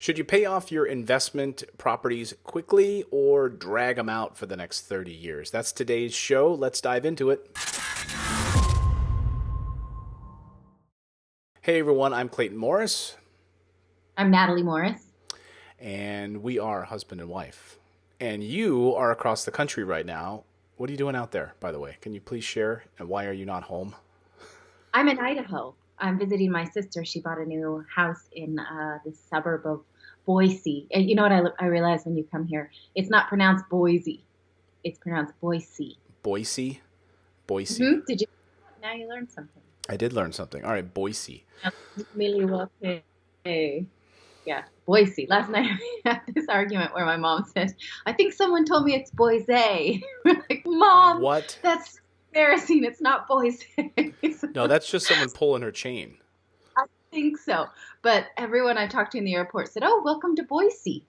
Should you pay off your investment properties quickly or drag them out for the next 30 years? That's today's show. Let's dive into it. Hey everyone, I'm Clayton Morris. I'm Natalie Morris. And we are husband and wife. And you are across the country right now. What are you doing out there, by the way? Can you please share? And why are you not home? I'm in Idaho. I'm visiting my sister. She bought a new house in the suburb of Boise. And you know what I realized when you come here? It's not pronounced Boise. It's pronounced Boise. Boise? Boise. Mm-hmm. Did you? Now you learned something. I did learn something. All right, Boise. Milwaukee. Yeah, Boise. Last night we had this argument where my mom said, I think someone told me it's Boise. We're like, Mom, what? That's embarrassing. It's not Boise. No, that's just someone pulling her chain. I think so. But everyone I talked to in the airport said, oh, welcome to Boise.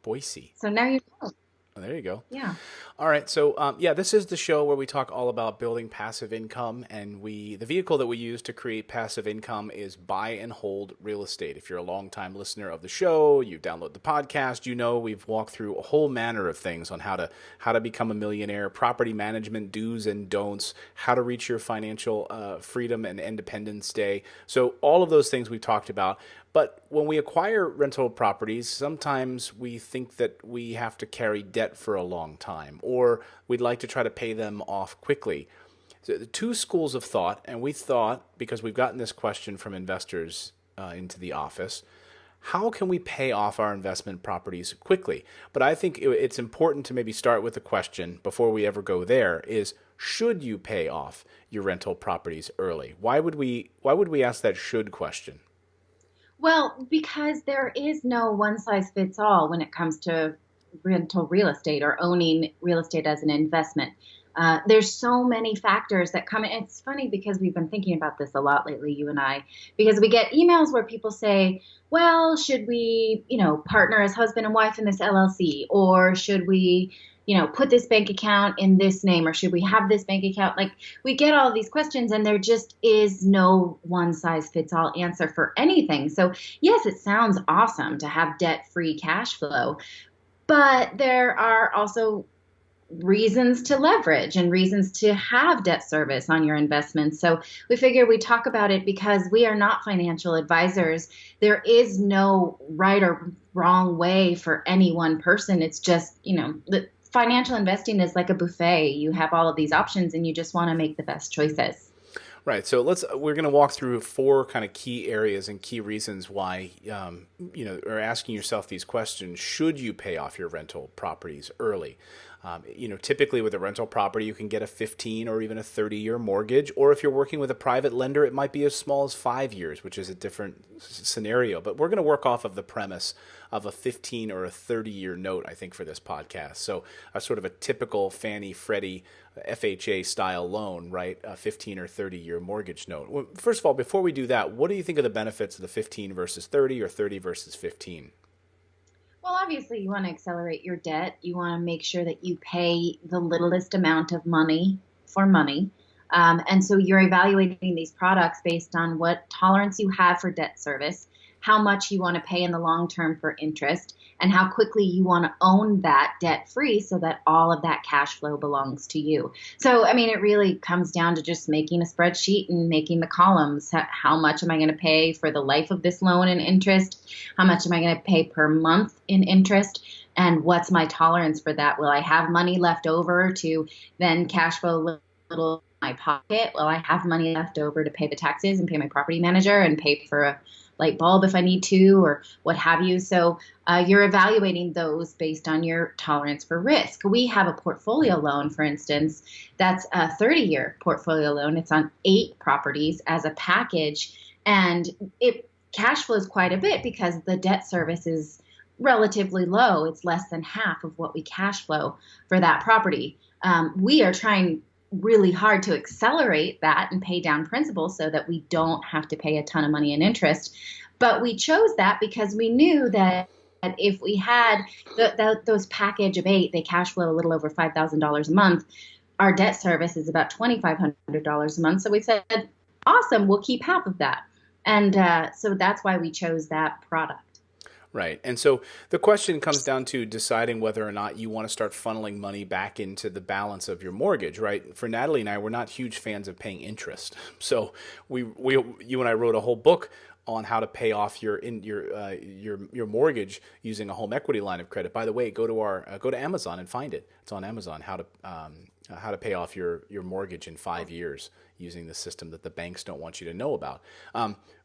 Boise. So now you know. Oh, there you go. Yeah. All right. So, this is the show where we talk all about building passive income. And the vehicle that we use to create passive income is buy and hold real estate. If you're a longtime listener of the show, you download the podcast, you know we've walked through a whole manner of things on how to become a millionaire, property management do's and don'ts, how to reach your financial freedom and independence day. So all of those things we've talked about. But when we acquire rental properties, sometimes we think that we have to carry debt for a long time, or we'd like to try to pay them off quickly. So the two schools of thought, and we thought, because we've gotten this question from investors into the office, how can we pay off our investment properties quickly? But I think it's important to maybe start with the question before we ever go there is, should you pay off your rental properties early? Why would we ask that should question? Well, because there is no one size fits all when it comes to rental real estate or owning real estate as an investment. There's so many factors that come in. It's funny because we've been thinking about this a lot lately, you and I, because we get emails where people say, well, should we, partner as husband and wife in this LLC, or should we, put this bank account in this name, or should we have this bank account? Like, we get all these questions and there just is no one size fits all answer for anything. So yes, it sounds awesome to have debt-free cash flow, but there are also reasons to leverage and reasons to have debt service on your investments. So we figure we talk about it because we are not financial advisors. There is no right or wrong way for any one person. It's just, the financial investing is like a buffet. You have all of these options and you just want to make the best choices. Right. So we're going to walk through four kind of key areas and key reasons why, are asking yourself these questions. Should you pay off your rental properties early? Typically with a rental property, you can get a 15 or even a 30-year mortgage. Or if you're working with a private lender, it might be as small as 5 years, which is a different scenario. But we're going to work off of the premise of a 15 or a 30-year note, I think, for this podcast. So a sort of a typical Fannie Freddie FHA style loan, right? A 15 or 30-year mortgage note. Well, first of all, before we do that, what do you think of the benefits of the 15 versus 30 or 30 versus 15? Well, obviously, you want to accelerate your debt. You want to make sure that you pay the littlest amount of money for money. And so you're evaluating these products based on what tolerance you have for debt service, how much you want to pay in the long term for interest, and how quickly you want to own that debt free so that all of that cash flow belongs to you. So, it really comes down to just making a spreadsheet and making the columns. How much am I going to pay for the life of this loan in interest? How much am I going to pay per month in interest? And what's my tolerance for that? Will I have money left over to then cash flow a little in my pocket? Will I have money left over to pay the taxes and pay my property manager and pay for a light bulb if I need to, or what have you? So you're evaluating those based on your tolerance for risk. We have a portfolio loan, for instance, that's a 30-year portfolio loan. It's on 8 properties as a package, and it cash flows quite a bit because the debt service is relatively low. It's less than half of what we cash flow for that property. We are trying really hard to accelerate that and pay down principal so that we don't have to pay a ton of money in interest. But we chose that because we knew that if we had those package of 8, they cash flow a little over $5,000 a month. Our debt service is about $2,500 a month. So we said, awesome, we'll keep half of that. And so that's why we chose that product. Right. And so the question comes down to deciding whether or not you want to start funneling money back into the balance of your mortgage, right? For Natalie and I, we're not huge fans of paying interest. So you and I wrote a whole book on how to pay off your mortgage using a home equity line of credit. By the way, go to Amazon and find it. It's on Amazon, how to pay off your mortgage in 5 years using the system that the banks don't want you to know about.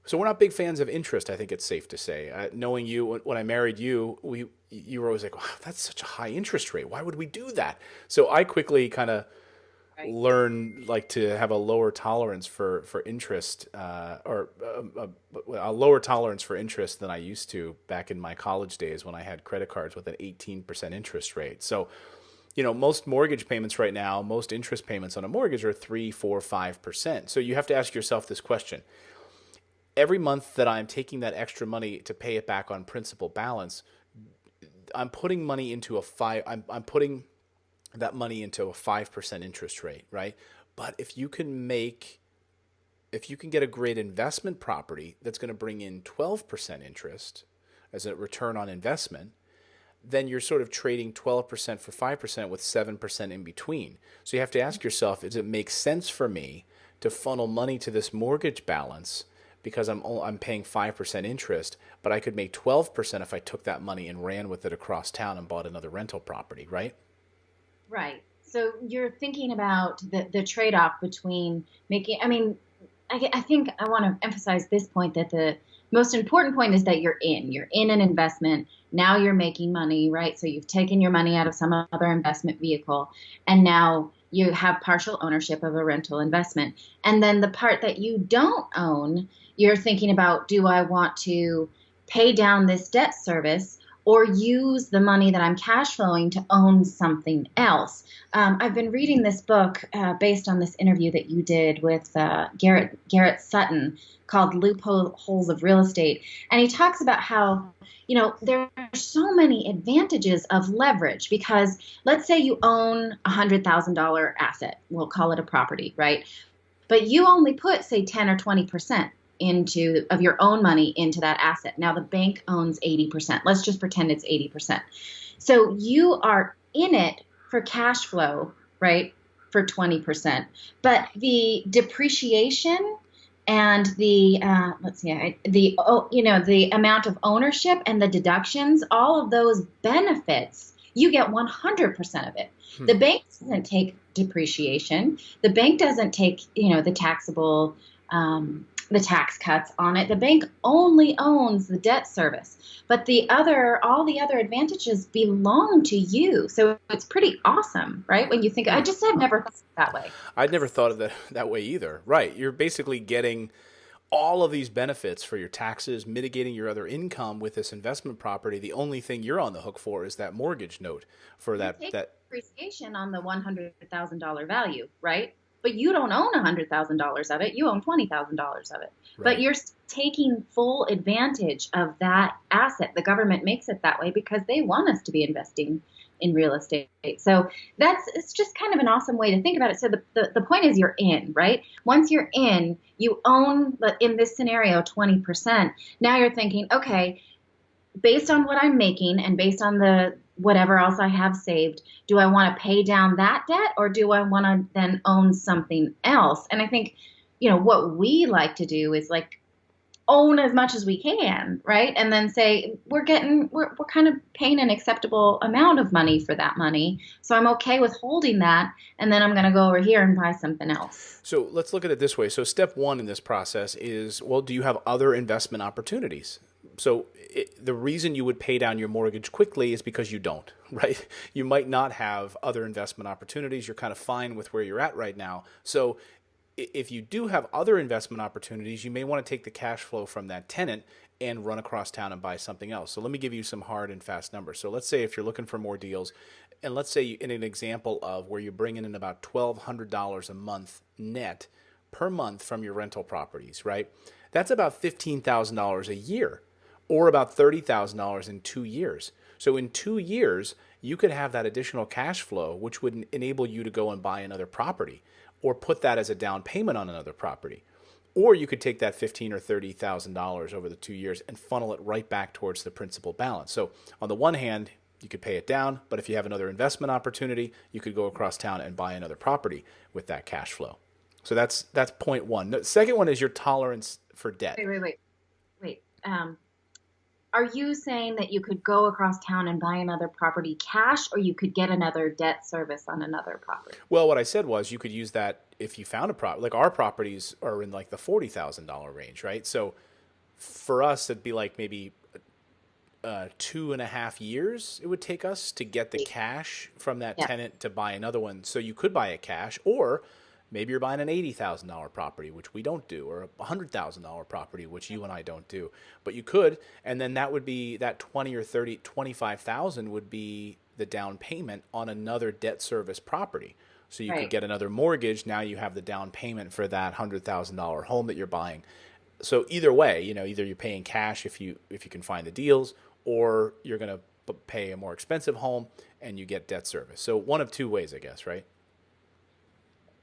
So we're not big fans of interest. I think it's safe to say. Knowing you, when I married you, you were always like, "Wow, that's such a high interest rate. Why would we do that?" So I quickly kind of Right. learned like to have a lower tolerance for interest, or a lower tolerance for interest than I used to back in my college days when I had credit cards with an 18% interest rate. So most mortgage payments right now, most interest payments on a mortgage are 3, 4, 5%. So you have to ask yourself this question. Every month that I'm taking that extra money to pay it back on principal balance, I'm putting money into I'm putting that money into a 5% interest rate, right? But if you can get a great investment property that's going to bring in 12% interest as a return on investment, then you're sort of trading 12% for 5% with 7% in between. So you have to ask yourself, does it make sense for me to funnel money to this mortgage balance because I'm paying 5% interest, but I could make 12% if I took that money and ran with it across town and bought another rental property, right? Right. So you're thinking about the trade-off between making, I mean, I think I want to emphasize this point that the most important point is that you're in an investment. Now you're making money, right? So you've taken your money out of some other investment vehicle, and now you have partial ownership of a rental investment. And then the part that you don't own, you're thinking about, do I want to pay down this debt service or use the money that I'm cash flowing to own something else? I've been reading this book based on this interview that you did with Garrett Sutton called Loopholes of Real Estate. And he talks about how, there are so many advantages of leverage because let's say you own a $100,000 asset. We'll call it a property, right? But you only put, say, 10 or 20% of your own money into that asset. Now the bank owns 80%. Let's just pretend it's 80%. So you are in it for cash flow, right? For 20%. But the depreciation and the the amount of ownership and the deductions, all of those benefits, you get 100% of it. The bank doesn't take depreciation. The bank doesn't take, the taxable, the tax cuts on it. The bank only owns the debt service, but all the other advantages belong to you. So it's pretty awesome, right? When you think, I've never thought that way. I'd never thought of that way either. Right. You're basically getting all of these benefits for your taxes, mitigating your other income with this investment property. The only thing you're on the hook for is that mortgage note for that depreciation on the $100,000 value, right? But you don't own $100,000 of it. You own $20,000 of it. Right. But you're taking full advantage of that asset. The government makes it that way because they want us to be investing in real estate. So it's just kind of an awesome way to think about it. So the point is you're in, right? Once you're in, you own, in this scenario, 20%. Now you're thinking, okay, based on what I'm making and based on the whatever else I have saved, do I want to pay down that debt or do I want to then own something else? And I think, what we like to do is like own as much as we can, right? And then say, we're kind of paying an acceptable amount of money for that money. So I'm okay with holding that. And then I'm going to go over here and buy something else. So let's look at it this way. So step one in this process is, well, do you have other investment opportunities? So the reason you would pay down your mortgage quickly is because you don't, right? You might not have other investment opportunities. You're kind of fine with where you're at right now. So if you do have other investment opportunities, you may want to take the cash flow from that tenant and run across town and buy something else. So let me give you some hard and fast numbers. So let's say if you're looking for more deals, and let's say in an example of where you're bringing in about $1,200 a month net per month from your rental properties, right? That's about $15,000 a year, or about $30,000 in 2 years. So in 2 years, you could have that additional cash flow, which would enable you to go and buy another property or put that as a down payment on another property. Or you could take that $15,000 or $30,000 over the 2 years and funnel it right back towards the principal balance. So on the one hand, you could pay it down, but if you have another investment opportunity, you could go across town and buy another property with that cash flow. So that's point one. The second one is your tolerance for debt. Wait. Are you saying that you could go across town and buy another property cash, or you could get another debt service on another property? Well, what I said was you could use that if you found a property. Like our properties are in like the $40,000 range, right? So for us, it'd be like maybe 2.5 years it would take us to get the cash from that Yeah. tenant to buy another one. So you could buy it cash, or maybe you're buying an $80,000 property, which we don't do, or a $100,000 property, which you and I don't do. But you could, and then that would be that 20 or 30, 25,000 would be the down payment on another debt service property. So you could Right. get another mortgage. Now you have the down payment for that $100,000 home that you're buying. So either way, either you're paying cash if you can find the deals, or you're going to pay a more expensive home and you get debt service. So one of two ways, I guess, right?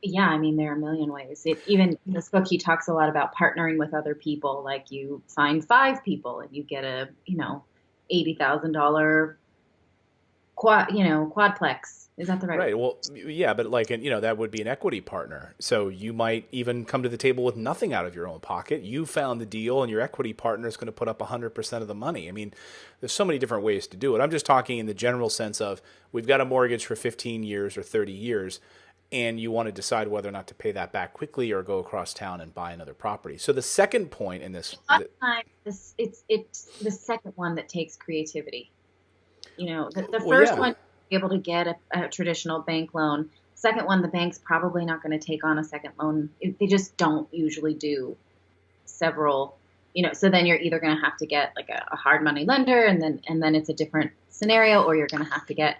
Yeah, I mean, there are a million ways. Even in this book, he talks a lot about partnering with other people. Like you find five people and you get a, $80,000 quadplex. Is that the right Right. word? Well, yeah, but like, that would be an equity partner. So you might even come to the table with nothing out of your own pocket. You found the deal, and your equity partner is going to put up 100% of the money. I mean, there's so many different ways to do it. I'm just talking in the general sense of we've got a mortgage for 15 years or 30 years, and you want to decide whether or not to pay that back quickly or go across town and buy another property. So the second point in this, A lot of times, it's the second one that takes creativity. The well, first yeah. one, be able to get a traditional bank loan. Second one, the bank's probably not going to take on a second loan. They just don't usually do several. So then you're either going to have to get like a hard money lender, and then it's a different scenario, or you're going to have to get,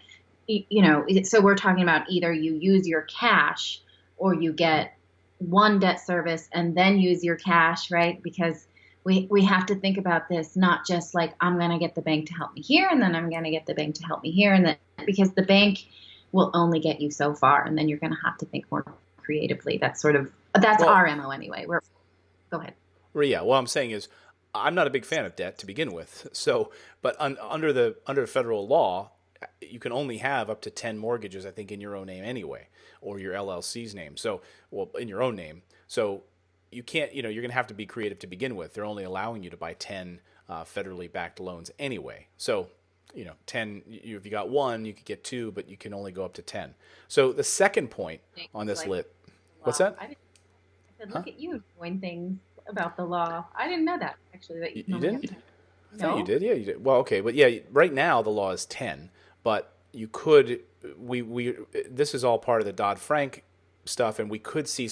So we're talking about either you use your cash or you get one debt service and then use your cash, right? Because we have to think about this not just like I'm going to get the bank to help me here, and then I'm going to get the bank to help me here, and then because the bank will only get you so far, and then you're going to have to think more creatively. That's Well, our MO anyway. Go ahead. Well, yeah, what I'm saying is, I'm not a big fan of debt to begin with. So, but under federal law, you can only have up to 10 mortgages, I think, in your own name anyway, or your LLC's name. So, well, in your own name. So, you can't, you're going to have to be creative to begin with. They're only allowing you to buy 10 federally backed loans anyway. So, 10. If you got one, you could get two, but you can only go up to 10. So, the second point on this Like lit, the what's law. that? I said, Huh? look at you knowing things about the law. I didn't know that actually. That you You only have didn't? 10. I thought you No. did. Yeah, you did. Well, okay, but yeah, right now the law is 10, but you could we this is all part of the Dodd-Frank stuff, and we could see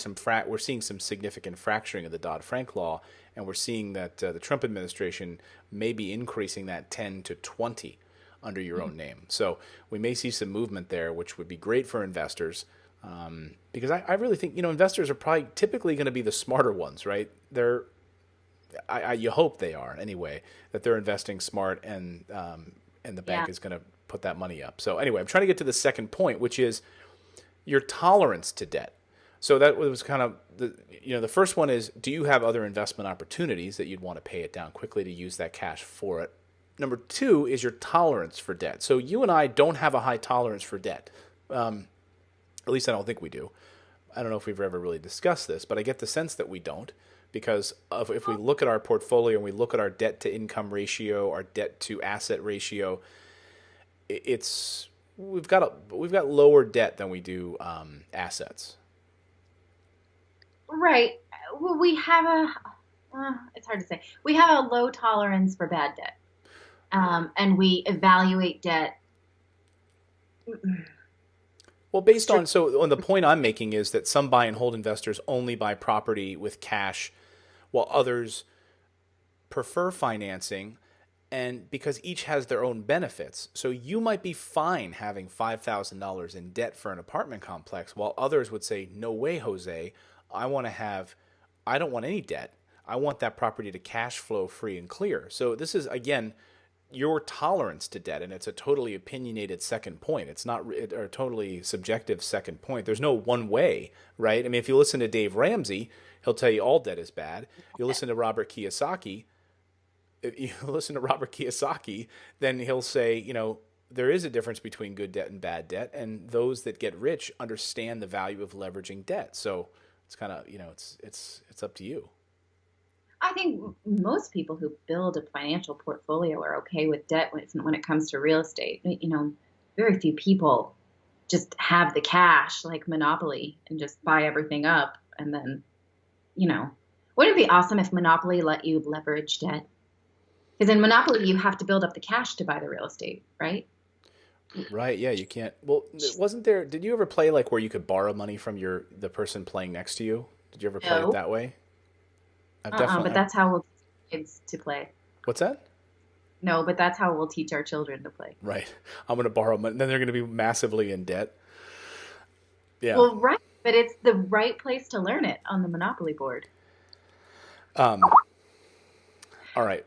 we're seeing some significant fracturing of the Dodd-Frank law, and we're seeing that the Trump administration may be increasing that 10 to 20 under your own name. So we may see some movement there, which would be great for investors. Because I really think investors are probably typically going to be the smarter ones, right? You hope they are anyway, that they're investing smart, and the Yeah. bank is going to put that money up. So anyway, I'm trying to get to the second point, which is your tolerance to debt. So that was kind of the first one is, do you have other investment opportunities that you'd want to pay it down quickly to use that cash for it? Number two is your tolerance for debt. So you and I don't have a high tolerance for debt. At least I don't think we do. I don't know if we've ever really discussed this, but I get the sense that we don't, because if we look at our portfolio and we look at our debt to income ratio, our debt to asset ratio, it's we've got lower debt than we do assets. Right. Well, we have it's hard to say. We have a low tolerance for bad debt. And we evaluate debt. Well, on the point I'm making is that some buy and hold investors only buy property with cash, while others prefer financing, and because each has their own benefits. So you might be fine having $5,000 in debt for an apartment complex, while others would say, "No way, Jose. I don't want any debt. I want that property to cash flow free and clear." So this is again your tolerance to debt, and it's a totally opinionated second point. It's not or totally subjective second point. There's no one way, right? I mean, if you listen to Dave Ramsey, he'll tell you all debt is bad. You listen to Robert Kiyosaki, if you listen to Robert Kiyosaki, then he'll say, there is a difference between good debt and bad debt, and those that get rich understand the value of leveraging debt. So it's kind of, it's up to you. I think most people who build a financial portfolio are okay with debt when it comes to real estate. Very few people just have the cash like Monopoly and just buy everything up. And then, wouldn't it be awesome if Monopoly let you leverage debt? Because in Monopoly, you have to build up the cash to buy the real estate, right? Right. Yeah, you can't. Well, wasn't there, did you ever play like where you could borrow money from the person playing next to you? Did you ever play it that way? But that's how we'll teach kids to play. What's that? No, but that's how we'll teach our children to play. Right. I'm going to borrow money. Then they're going to be massively in debt. Yeah. Well, right. But it's the right place to learn it on the Monopoly board. All right.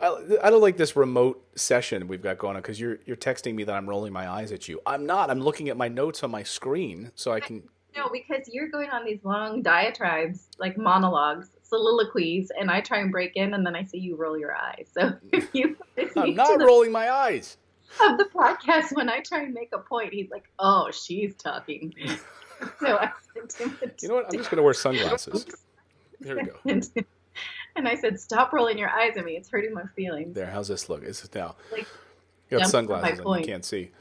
I don't like this remote session we've got going on because you're texting me that I'm rolling my eyes at you. I'm not. I'm looking at my notes on my screen so I can. No, because you're going on these long diatribes, like monologues, soliloquies, and I try and break in, and then I see you roll your eyes. So if you I'm not rolling my eyes. Of the podcast, when I try and make a point, he's like, "Oh, she's talking." So I said to him, "You know what? I'm just going to wear sunglasses." Here we go. And I said, "Stop rolling your eyes at me. It's hurting my feelings." There. How's this look? Is it now? Like, you got sunglasses on, you can't see.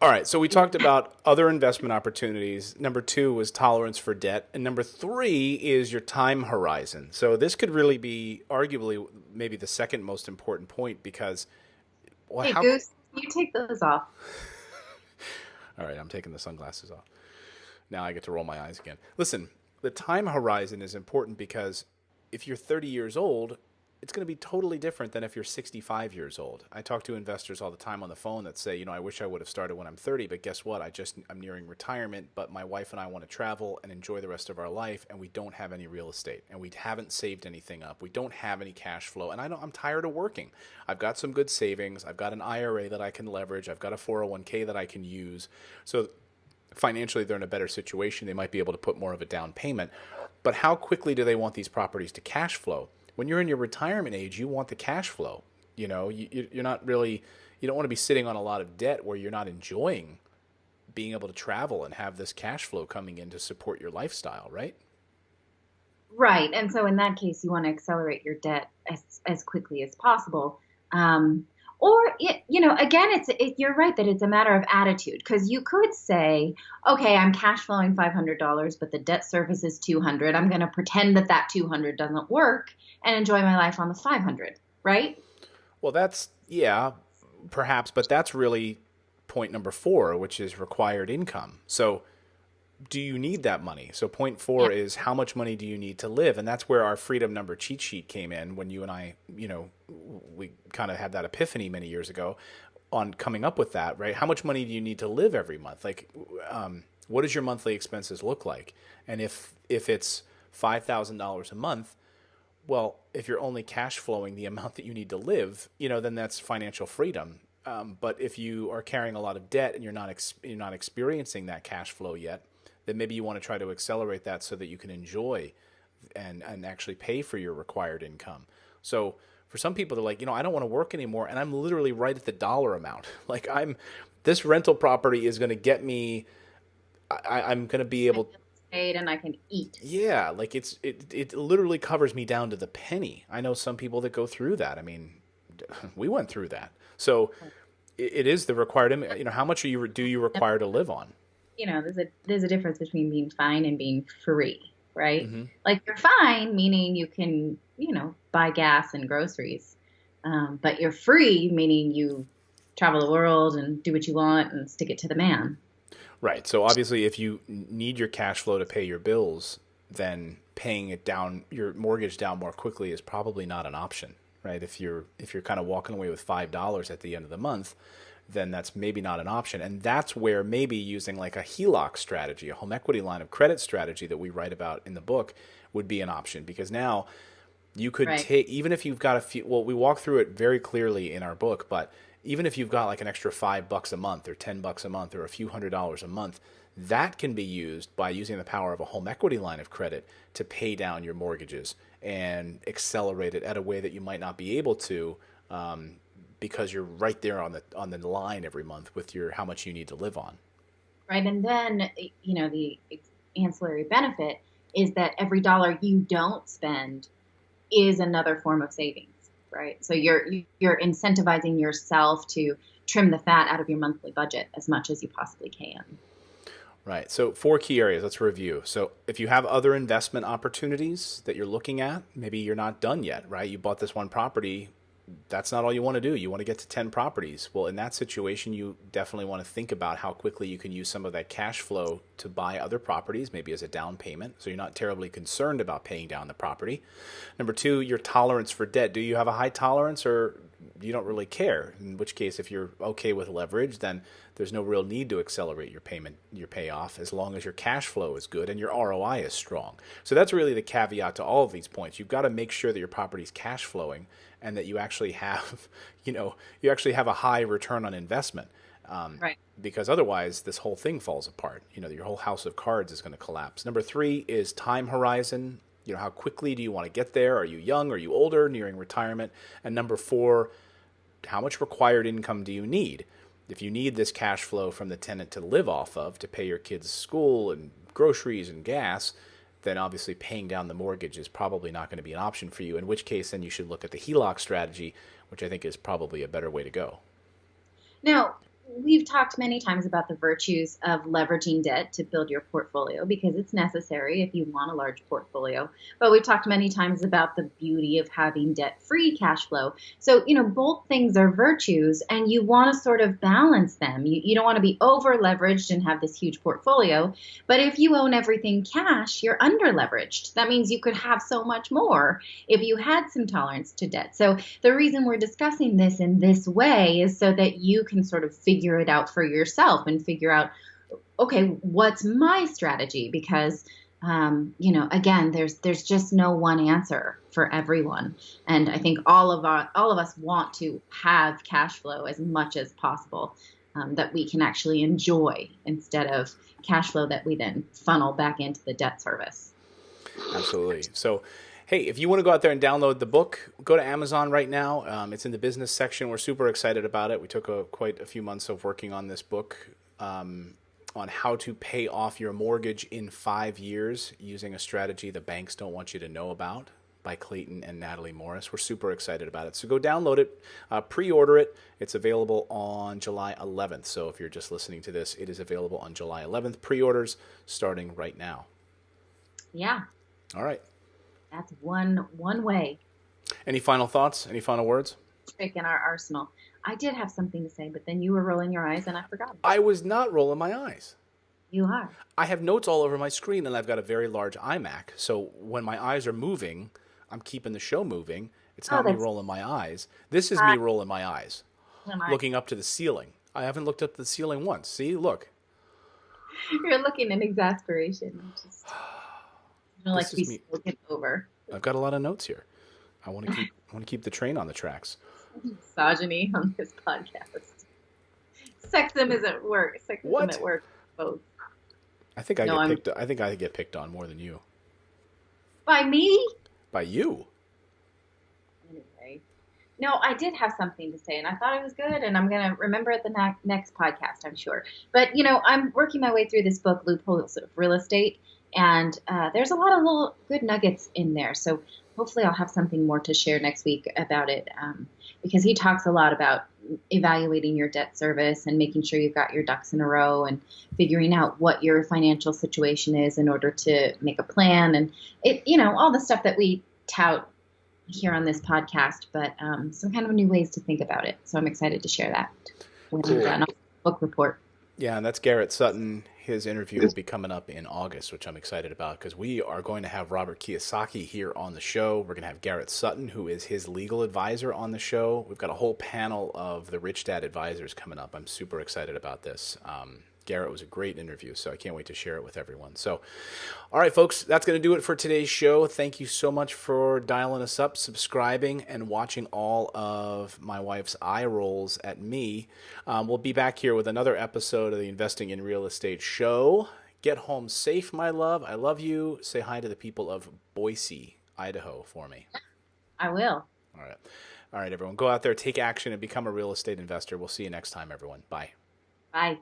All right, so we talked about other investment opportunities. Number 2 was tolerance for debt. And number 3 is your time horizon. So this could really be arguably maybe the second most important point because... Well, hey, Goose, you take those off. All right, I'm taking the sunglasses off. Now I get to roll my eyes again. Listen, the time horizon is important because if you're 30 years old... it's going to be totally different than if you're 65 years old. I talk to investors all the time on the phone that say, I wish I would have started when I'm 30, but guess what? I'm nearing retirement, but my wife and I want to travel and enjoy the rest of our life, and we don't have any real estate, and we haven't saved anything up. We don't have any cash flow, and I'm tired of working. I've got some good savings. I've got an IRA that I can leverage. I've got a 401k that I can use. So financially, they're in a better situation. They might be able to put more of a down payment. But how quickly do they want these properties to cash flow? When you're in your retirement age, you want the cash flow. You're not really, you don't want to be sitting on a lot of debt where you're not enjoying being able to travel and have this cash flow coming in to support your lifestyle, right? Right. And so in that case, you want to accelerate your debt as quickly as possible. Again, you're right that it's a matter of attitude, because you could say, okay, I'm cash flowing $500, but the debt service is $200. I'm going to pretend that $200 doesn't work and enjoy my life on the $500, right? Well, perhaps, but that's really point number 4, which is required income. So do you need that money? So point 4 is how much money do you need to live? And that's where our freedom number cheat sheet came in when you and I, we kind of had that epiphany many years ago on coming up with that, right? How much money do you need to live every month? Like, what does your monthly expenses look like? And if it's $5,000 a month, well, if you're only cash flowing the amount that you need to live, then that's financial freedom. But if you are carrying a lot of debt and you're not experiencing that cash flow yet, then maybe you want to try to accelerate that so that you can enjoy and actually pay for your required income. So for some people, they're like, I don't want to work anymore, and I'm literally right at the dollar amount. Like this rental property is going to get me. I'm going to be able. Paid and I can eat. Yeah, like it literally covers me down to the penny. I know some people that go through that. I mean, we went through that. So it is the required. How much do you require to live on? There's a difference between being fine and being free, right? Mm-hmm. Like you're fine, meaning you can, buy gas and groceries. But you're free, meaning you travel the world and do what you want and stick it to the man. Right. So obviously if you need your cash flow to pay your bills, then paying it down, your mortgage down more quickly is probably not an option, right? If you're kind of walking away with $5 at the end of the month, then that's maybe not an option. And that's where maybe using like a HELOC strategy, a home equity line of credit strategy that we write about in the book would be an option, because now You could Right. take, even if you've got a few, well, we walk through it very clearly in our book, but even if you've got like an extra $5 a month or $10 a month or a few $100s a month, that can be used by using the power of a home equity line of credit to pay down your mortgages and accelerate it at a way that you might not be able to, because you're right there on the line every month with your how much you need to live on. Right. And then, the ancillary benefit is that every dollar you don't spend is another form of savings, right? So you're incentivizing yourself to trim the fat out of your monthly budget as much as you possibly can. Right. So, four key areas. Let's review. So, if you have other investment opportunities that you're looking at, maybe you're not done yet, right? You bought this one property. That's not all you want to do. You want to get to 10 properties. Well, in that situation, you definitely want to think about how quickly you can use some of that cash flow to buy other properties, maybe as a down payment. So you're not terribly concerned about paying down the property. Number two, your tolerance for debt. Do you have a high tolerance, or you don't really care? In which case, if you're okay with leverage, then there's no real need to accelerate your payment, your payoff, as long as your cash flow is good and your ROI is strong. So that's really the caveat to all of these points. You've got to make sure that your property is cash flowing and that you actually have, you actually have a high return on investment. Right. Because otherwise, this whole thing falls apart. Your whole house of cards is going to collapse. Number three is time horizon. How quickly do you want to get there? Are you young? Are you older, nearing retirement? And number four, how much required income do you need? If you need this cash flow from the tenant to live off of, to pay your kids' school and groceries and gas, then obviously paying down the mortgage is probably not going to be an option for you, in which case then you should look at the HELOC strategy, which I think is probably a better way to go. Now, we've talked many times about the virtues of leveraging debt to build your portfolio because it's necessary if you want a large portfolio. But we've talked many times about the beauty of having debt-free cash flow. So, both things are virtues and you want to sort of balance them. You don't want to be over leveraged and have this huge portfolio. But if you own everything cash, you're under leveraged. That means you could have so much more if you had some tolerance to debt. So the reason we're discussing this in this way is so that you can sort of figure it out for yourself and figure out, okay, what's my strategy? Because, again, there's just no one answer for everyone. And I think all of us want to have cash flow as much as possible, that we can actually enjoy instead of cash flow that we then funnel back into the debt service. Absolutely. So, hey, if you want to go out there and download the book, go to Amazon right now. It's in the business section. We're super excited about it. We took quite a few months of working on this book, on how to pay off your mortgage in 5 years using a strategy the banks don't want you to know about, by Clayton and Natalie Morris. We're super excited about it. So go download it, pre-order it. It's available on July 11th. So if you're just listening to this, it is available on July 11th. Pre-orders starting right now. Yeah. All right. That's one way. Any final thoughts? Any final words? Trick in our arsenal. I did have something to say, but then you were rolling your eyes and I forgot. I was not rolling my eyes. You are. I have notes all over my screen and I've got a very large iMac. So when my eyes are moving, I'm keeping the show moving. It's not me rolling my eyes. This is me rolling my eyes, looking up to the ceiling. I haven't looked up to the ceiling once. See, look. You're looking in exasperation. Just, like to be spoken over. I've got a lot of notes here. I want to keep the train on the tracks. Misogyny on this podcast. Sexism at work. Sexism at work. Both. I think I get picked on more than you. By me? By you. Anyway. No, I did have something to say, and I thought it was good, and I'm going to remember it the next podcast, I'm sure. But, I'm working my way through this book, Loopholes of Real Estate, and there's a lot of little good nuggets in there. So hopefully I'll have something more to share next week about it, because he talks a lot about evaluating your debt service and making sure you've got your ducks in a row and figuring out what your financial situation is in order to make a plan, and all the stuff that we tout here on this podcast, but some kind of new ways to think about it. So I'm excited to share that when I'm done on the book report. Yeah, and that's Garrett Sutton. His interview will be coming up in August, which I'm excited about because we are going to have Robert Kiyosaki here on the show. We're going to have Garrett Sutton, who is his legal advisor, on the show. We've got a whole panel of the Rich Dad advisors coming up. I'm super excited about this. Garrett was a great interview, so I can't wait to share it with everyone. So, all right, folks, that's going to do it for today's show. Thank you so much for dialing us up, subscribing, and watching all of my wife's eye rolls at me. We'll be back here with another episode of the Investing in Real Estate show. Get home safe, my love. I love you. Say hi to the people of Boise, Idaho for me. I will. All right. All right, everyone. Go out there, take action, and become a real estate investor. We'll see you next time, everyone. Bye. Bye.